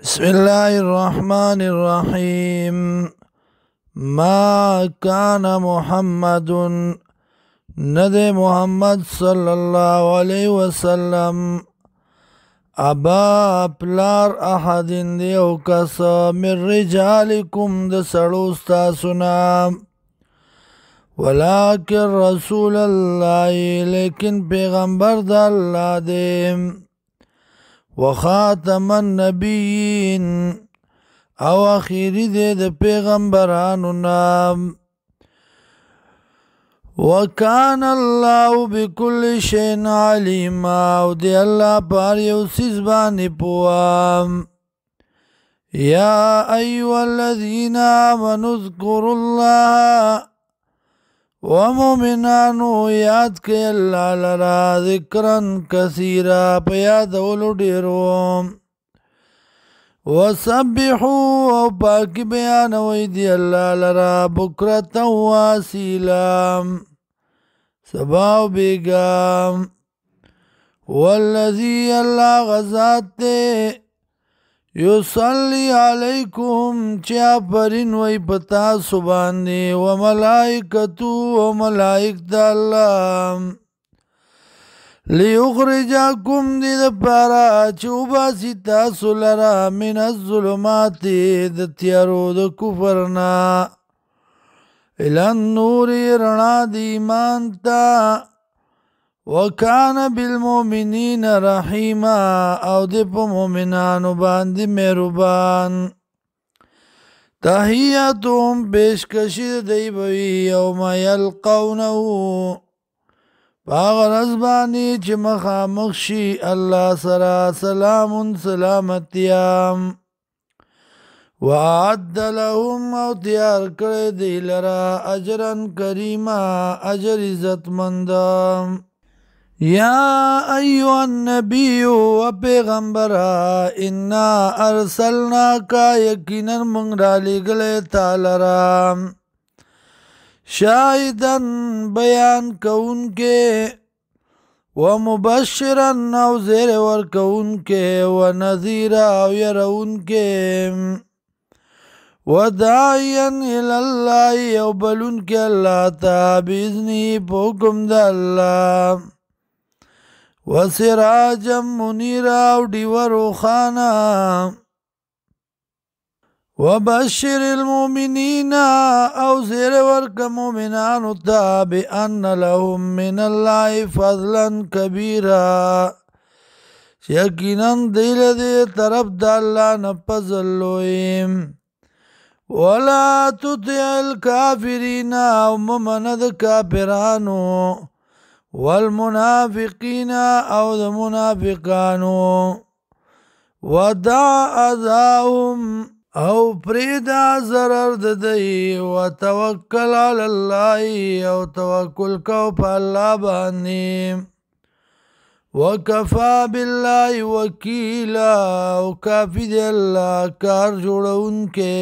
بسم الله الرحمن الرحيم. ما كان محمد ندى محمد صلى الله عليه وسلم ابا پلار احد دیو کس من رجالکم د سړو ستاسونا ولكن رسول الله لیکن پیغمبر د الله دی وخاتم النبیین او اخیری دی د پیغمبرانو نام وکان الله بكل شيء عليما او دی الله پر یو سیز باندې پوام یا ایها الذین آمنوا اذکروا الله ومؤمنانو یاد کئی اللہ لرا ذکرن کثیرا پا یادولو ڈیرو وسبحو او پاکی بیانوی دی اللہ لرا بکرتا واسیلا سباو بیگام والذی اللہ غزات تے یصلی علیکم چیا پرین وی پتا سباندی و ملائکتو و ملائک دا اللہ لیخرجاکم دی دا پارا چوبا سی تاسو لرا من الظلمات دا تیارو دا کفرنا الان نوری رنا دی ایمان تا وکان بالمؤمنین رحیما او دی پا مومنانو باندی مہربان تحییتهم پیشکشی دی بوی یوم یلقونہو پاغر ازبانی چی مخامخ شی اللہ سرا سلام سلامتیام وعد لهم او تیار کرد دی لرا اجرن کریما اجر عزت مندام یا ایوہ النبی و پیغمبرہ انا ارسلنا کا یقیناً منگرالی گلے تالرام شاہدن بیان کون کے و مبشرن او زیر ور کون کے و نذیرہ او یرون کے و داعین الاللہ او بلون کے اللہ تا بیزنی پوکم دا اللہ وسراجا منیرا او دیورو خانا وبشر المؤمنین او زیر ورک مومنانو تا بان لهم من اللہ فضلا کبیرا یقینا دیل دے طرف دا اللہ نپزلویم ولا تطع الکافرین او ممند کافرانو والمنافقین او د منافقانو ودع اذاهم او پریدا ضرر ددئی وتوکل علی اللہ او توکل کو پا اللہ بانی وکفا باللہ وکیلا او کافی دی اللہ کار جوڑا ان کے